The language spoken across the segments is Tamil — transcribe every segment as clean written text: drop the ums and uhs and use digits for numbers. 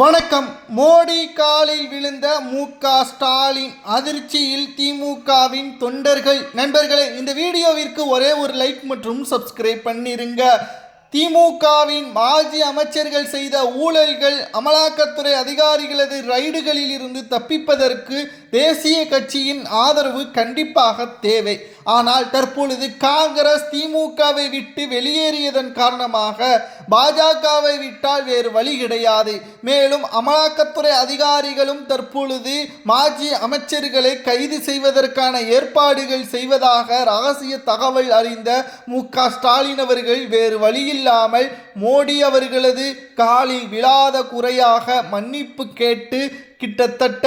வணக்கம். மோடி காலில் விழுந்த மு.க.ஸ்டாலின் அதிர்ச்சியில் திமுகவின் தொண்டர்கள். நண்பர்களே, இந்த வீடியோவிற்கு ஒரே ஒரு லைக் மற்றும் சப்ஸ்கிரைப் பண்ணிருங்க. திமுகவின் மாஜி அமைச்சர்கள் செய்த ஊழல்கள், அமலாக்கத்துறை அதிகாரிகளது ரைடுகளில் இருந்து தப்பிப்பதற்கு தேசிய கட்சியின் ஆதரவு கண்டிப்பாக தேவை. ஆனால் தற்பொழுது காங்கிரஸ் திமுகவை விட்டு வெளியேறியதன் காரணமாக பாஜகவை விட்டால் வேறு வழி கிடையாது. மேலும் அமலாக்கத்துறை அதிகாரிகளும் தற்பொழுது மாஜி அமைச்சர்களை கைது செய்வதற்கான ஏற்பாடுகள் செய்வதாக ரகசிய தகவல் அறிந்த மு.க.ஸ்டாலின் அவர்கள் வேறு வழியில்லாமல் மோடி அவர்களது காலில் விழாத குறையாக மன்னிப்பு கேட்டு கிட்டத்தட்ட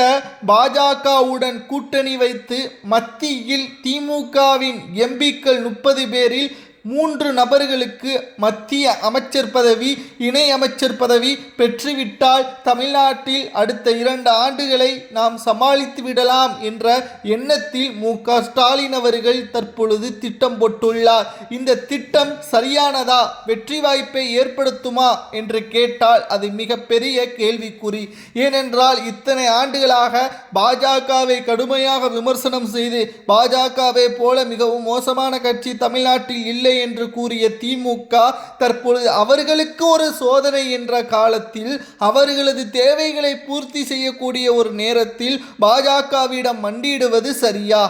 பாஜகவுடன் கூட்டணி வைத்து மத்தியில் திமுகவின் எம்பிக்கள் 30 பேரில் 3 நபர்களுக்கு மத்திய அமைச்சர் பதவி, இணை அமைச்சர் பதவி பெற்றுவிட்டால் தமிழ்நாட்டில் அடுத்த 2 ஆண்டுகளை நாம் சமாளித்து விடலாம் என்ற எண்ணத்தில் மு.க.ஸ்டாலின் அவர்கள் தற்பொழுது திட்டம் போட்டுள்ளார். இந்த திட்டம் சரியானதா, வெற்றி வாய்ப்பை ஏற்படுத்துமா என்று கேட்டால் அது மிகப்பெரிய கேள்விக்குறி. ஏனென்றால் இத்தனை ஆண்டுகளாக பாஜகவை கடுமையாக விமர்சனம் செய்து பாஜகவை போல மிகவும் மோசமான கட்சி தமிழ்நாட்டில் இல்லை என்று கூறிய திமுக தற்பொழுது அவர்களுக்கு ஒரு சோதனை என்ற காலத்தில், அவர்களது தேவைகளை பூர்த்தி செய்யக்கூடிய ஒரு நேரத்தில் பாஜகவிடம் மண்டியிடுவது சரியா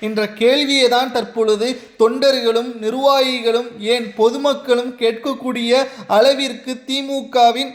என்ற கேள்வியை தான் தற்பொழுது தொண்டர்களும் நிர்வாகிகளும் ஏன் பொதுமக்களும் கேட்கக்கூடிய அளவிற்கு திமுகவின்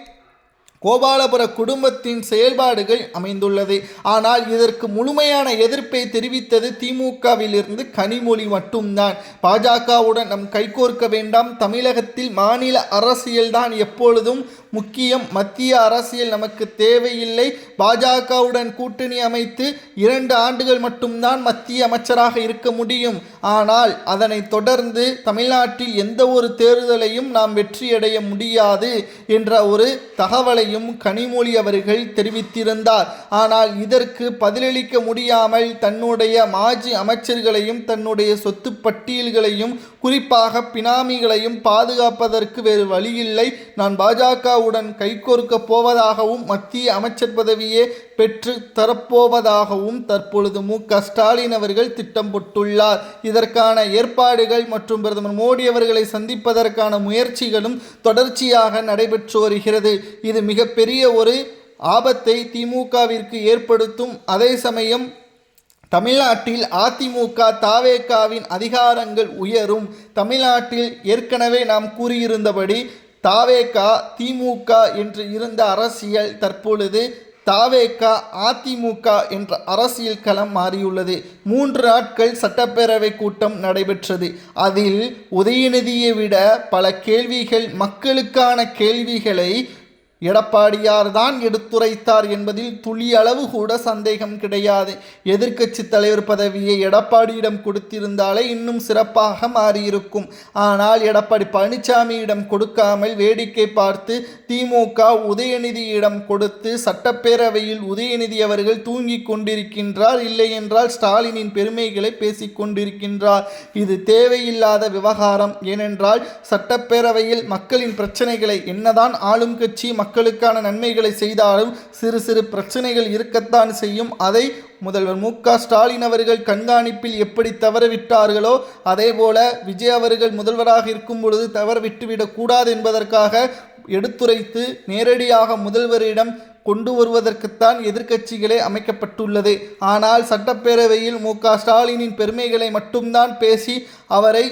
கோபாலபுர குடும்பத்தின் செயல்பாடுகள் அமைந்துள்ளது. ஆனால் இதற்கு முழுமையான எதிர்ப்பை தெரிவித்தது திமுகவிலிருந்து கனிமொழி மட்டும்தான். பாஜகவுடன் நம் கைகோர்க்க வேண்டாம், தமிழகத்தில் மாநில அரசியல்தான் எப்பொழுதும் முக்கியம், மத்திய அரசியல் நமக்கு தேவையில்லை, பாஜகவுடன் கூட்டணி அமைத்து 2 ஆண்டுகள் மட்டும்தான் மத்திய அமைச்சராக இருக்க முடியும், ஆனால் அதனை தொடர்ந்து தமிழ்நாட்டில் எந்த ஒரு தேர்தலையும் நாம் வெற்றியடைய முடியாது என்ற ஒரு தகவலை கனிமொழி அவர்கள் தெரிவித்திருந்தார். ஆனால் இதற்கு பதிலளிக்க முடியாமல் தன்னுடைய மாஜி அமைச்சர்களையும் தன்னுடைய சொத்து பட்டியல்களையும் குறிப்பாக பினாமிகளையும் பாதுகாப்பதற்கு வேறு வழியில்லை, நான் பாஜகவுடன் கைகோர்க்க போவதாகவும் மத்திய அமைச்சர் பதவியே பெற்று தரப்போவதாகவும் தற்பொழுது மு.க.ஸ்டாலின் அவர்கள் திட்டம் போட்டுள்ளார். இதற்கான ஏற்பாடுகள் மற்றும் பிரதமர் மோடி அவர்களை சந்திப்பதற்கான முயற்சிகளும் தொடர்ச்சியாக நடைபெற்று வருகிறது. இது மிகப்பெரிய ஒரு ஆபத்தை திமுகவிற்கு ஏற்படுத்தும். அதே சமயம் தமிழ்நாட்டில் அதிமுக தாவேகாவின் அதிகாரங்கள் உயரும். தமிழ்நாட்டில் ஏற்கனவே நாம் கூறியிருந்தபடி தாவேகா திமுக என்று இருந்த அரசியல் தற்பொழுது தாவேகா அதிமுக என்ற அரசியல் களம் மாறியுள்ளது. 3 நாட்கள் சட்டப்பேரவை கூட்டம் நடைபெற்றது. அதில் உதயநிதியை விட பல கேள்விகள், மக்களுக்கான கேள்விகளை எடப்பாடியார் தான் எடுத்துரைத்தார் என்பதில் துளியளவு கூட சந்தேகம் கிடையாது. எதிர்க்கட்சி தலைவர் பதவியை எடப்பாடியிடம் கொடுத்திருந்தாலே இன்னும் சிறப்பாக மாறியிருக்கும். ஆனால் எடப்பாடி பழனிசாமியிடம் கொடுக்காமல் வேடிக்கை பார்த்து திமுக உதயநிதியிடம் கொடுத்து சட்டப்பேரவையில் உதயநிதி அவர்கள் தூங்கிக் கொண்டிருக்கின்றார், இல்லை என்றால் ஸ்டாலினின் பெருமைகளை பேசிக் கொண்டிருக்கின்றார். இது தேவையில்லாத விவகாரம். ஏனென்றால் சட்டப்பேரவையில் மக்களின் பிரச்சனைகளை என்னதான் ஆளும் கட்சி மக்களுக்கான நன்மைகளை செய்தாலும் சிறு சிறு பிரச்சனைகள் இருக்கத்தான் செய்யும். அதை முதல்வர் மு.க.ஸ்டாலின் அவர்கள் கண்காணிப்பில் எப்படி தவறவிட்டார்களோ அதேபோல விஜய் அவர்கள் முதல்வராக இருக்கும் பொழுது தவற விட்டுவிடக் கூடாது என்பதற்காக எடுத்துரைத்து நேரடியாக முதல்வரிடம் கொண்டு வருவதற்குத்தான் எதிர்க்கட்சிகளே அமைக்கப்பட்டுள்ளது. ஆனால் சட்டப்பேரவையில் மு.க.ஸ்டாலினின் பெருமைகளை மட்டும்தான் பேசி அவரை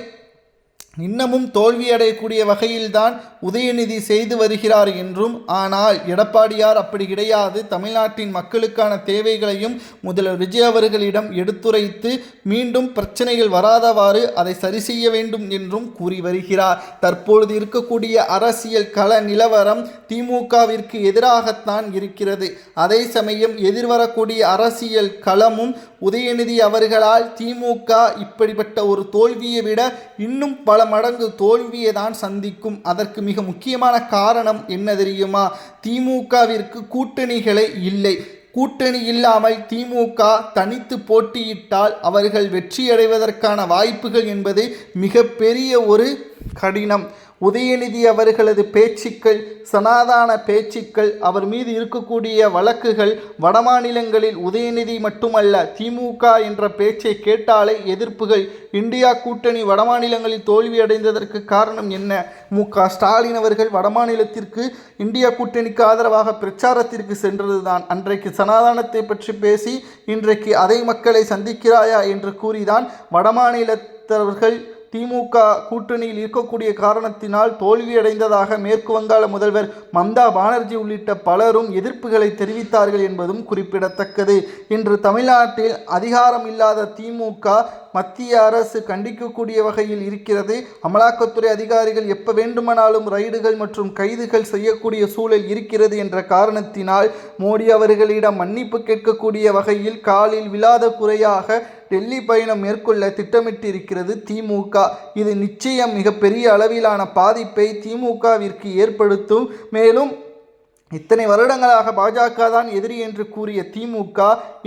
இன்னமும் தோல்வியடையக்கூடிய வகையில்தான் உதயநிதி செய்து வருகிறார் என்றும், ஆனால் எடப்பாடியார் அப்படி கிடையாது. தமிழ்நாட்டின் மக்களுக்கான தேவைகளையும் முதல்வர் விஜய் அவர்களிடம் எடுத்துரைத்து மீண்டும் பிரச்சனைகள் வராதவாறு அதை சரி செய்ய வேண்டும் என்றும் கூறி வருகிறார். தற்பொழுது இருக்கக்கூடிய அரசியல் கள நிலவரம் திமுகவிற்கு எதிராகத்தான் இருக்கிறது. அதே சமயம் எதிர்வரக்கூடிய அரசியல் களமும் உதயநிதி அவர்களால் திமுக இப்படிப்பட்ட ஒரு தோல்வியை விட இன்னும் பல மடங்கு தோல்வியை தான் சந்திக்கும். அதற்கு மிக முக்கியமான காரணம் என்ன தெரியுமா? திமுகவிற்கு கூட்டணிகளே இல்லை. கூட்டணி இல்லாமல் திமுக தனித்து போட்டியிட்டால் அவர்கள் வெற்றியடைவதற்கான வாய்ப்புகள் என்பது மிகப்பெரிய ஒரு கடினம். உதயநிதி அவர்களது பேச்சுக்கள், சனாதன பேச்சுக்கள், அவர் மீது இருக்கக்கூடிய வழக்குகள், வடமாநிலங்களில் உதயநிதி மட்டுமல்ல திமுக என்ற பேச்சை கேட்டாலே எதிர்ப்புகள். இந்தியா கூட்டணி வடமாநிலங்களில் தோல்வியடைந்ததற்கு காரணம் என்ன? ஸ்டாலின் அவர்கள் வடமாநிலத்திற்கு இந்தியா கூட்டணிக்கு ஆதரவாக பிரச்சாரத்திற்கு சென்றதுதான். அன்றைக்கு சனாதனத்தை பற்றி பேசி இன்றைக்கு அதை மக்களை சந்திக்கிறாயா என்று கூறிதான் வடமாநிலத்தவர்கள் திமுக கூட்டணியில் இருக்கக்கூடிய காரணத்தினால் தோல்வியடைந்ததாக மேற்கு வங்காள முதல்வர் மம்தா பானர்ஜி உள்ளிட்ட பலரும் எதிர்ப்புகளை தெரிவித்தார்கள் என்பதும் குறிப்பிடத்தக்கது. இன்று தமிழ்நாட்டில் அதிகாரம் இல்லாத திமுக மத்திய அரசு கண்டிக்கக்கூடிய வகையில் இருக்கிறது. அமலாக்கத்துறை அதிகாரிகள் எப்ப வேண்டுமானாலும் ரைடுகள் மற்றும் கைதுகள் செய்யக்கூடிய சூழல் இருக்கிறது என்ற காரணத்தினால் மோடி அவர்களிடம் மன்னிப்பு கேட்கக்கூடிய வகையில் காலில் விழாத குறையாக டெல்லி பயணம் மேற்கொள்ள திட்டமிட்டிருக்கிறது திமுக. இது நிச்சயம் மிகப்பெரிய அளவிலான பாதிப்பை திமுகவிற்கு ஏற்படுத்தும். மேலும் இத்தனை வருடங்களாக பாஜக தான் எதிரி என்று கூறிய திமுக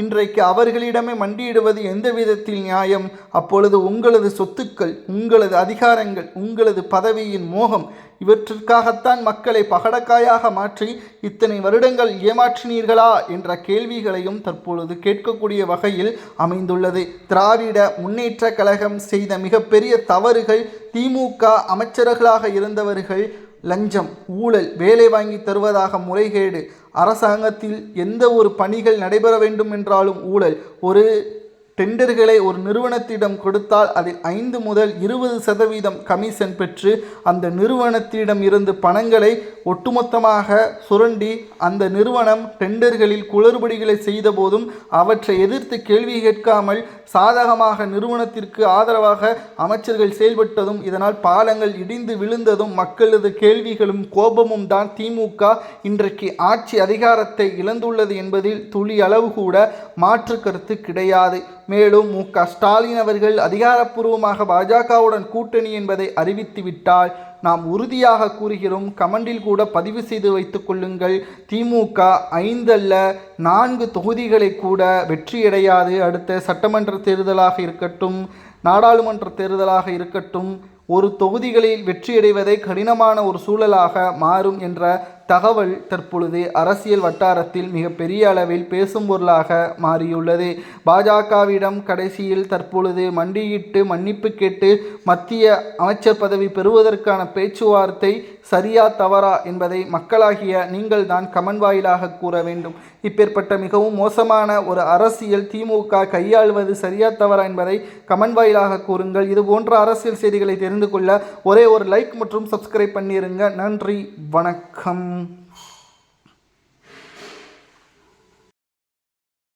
இன்றைக்கு அவர்களிடமே மண்டியிடுவது எந்த விதத்தில் நியாயம்? அப்பொழுது உங்களது சொத்துக்கள், உங்களது அதிகாரங்கள், உங்களது பதவியின் மோகம், இவற்றிற்காகத்தான் மக்களை பகடக்காயாக மாற்றி இத்தனை வருடங்கள் ஏமாற்றினீர்களா என்ற கேள்விகளையும் தற்பொழுது கேட்கக்கூடிய வகையில் அமைந்துள்ளது. திராவிட முன்னேற்ற கழகம் செய்த மிகப்பெரிய தவறுகள், திமுக அமைச்சர்களாக இருந்தவர்கள் லஞ்சம், ஊழல், வேலை வாங்கி தருவதாக முறைகேடு, அரசாங்கத்தில் எந்த ஒரு பணிகள் நடைபெற வேண்டும் என்றாலும் ஊழல், ஒரு டெண்டர்களை ஒரு நிறுவனத்திடம் கொடுத்தால் அதில் 5 முதல் 20% கமிஷன் பெற்று அந்த நிறுவனத்திடம் இருந்து பணங்களை ஒட்டுமொத்தமாக சுரண்டி அந்த நிறுவனம் டெண்டர்களில் குளறுபடிகளை செய்த போதும் அவற்றை எதிர்த்து கேள்வி கேட்காமல் சாதகமாக நிறுவனத்திற்கு ஆதரவாக அமைச்சர்கள் செயல்பட்டதும், இதனால் பாலங்கள் இடிந்து விழுந்ததும், மக்களது கேள்விகளும் கோபமும் தான் திமுக இன்றைக்கு ஆட்சி அதிகாரத்தை இழந்துள்ளது என்பதில் துளி அளவு கூட மாற்று கருத்து கிடையாது. மேலும் ஸ்டாலின் அவர்கள் அதிகாரப்பூர்வமாக பாஜகவுடன் கூட்டணி என்பதை அறிவித்துவிட்டால் நாம் உறுதியாக கூறுகிறோம், கமெண்டில் கூட பதிவு செய்து வைத்துக் கொள்ளுங்கள், திமுக 5 அல்ல 4 தொகுதிகளை கூட வெற்றியடையாது. அடுத்த சட்டமன்ற தேர்தலாக இருக்கட்டும், நாடாளுமன்ற தேர்தலாக இருக்கட்டும், ஒரு தொகுதிகளில் வெற்றியடைவதை கடினமான ஒரு சூழலாக மாறும் என்ற தகவல் தற்பொழுது அரசியல் வட்டாரத்தில் மிகப்பெரிய அளவில் பேசும் பொருளாக மாறியுள்ளது. பாஜகவிடம் கடைசியில் தற்பொழுது மண்டியிட்டு மன்னிப்பு கேட்டு மத்திய அமைச்சர் பதவி பெறுவதற்கான பேச்சுவார்த்தை சரியா தவறா என்பதை மக்களாகிய நீங்கள் தான் கமெண்ட் வாயிலாக கூற வேண்டும். இப்பேற்பட்ட மிகவும் மோசமான ஒரு அரசியல் திமுக கையாள்வது சரியா தவறா என்பதை கமெண்ட் வாயிலாக கூறுங்கள். இது போன்ற அரசியல் செய்திகளை தெரிந்து கொள்ள ஒரே ஒரு லைக் மற்றும் சப்ஸ்கிரைப் பண்ணிருங்க. நன்றி, வணக்கம்.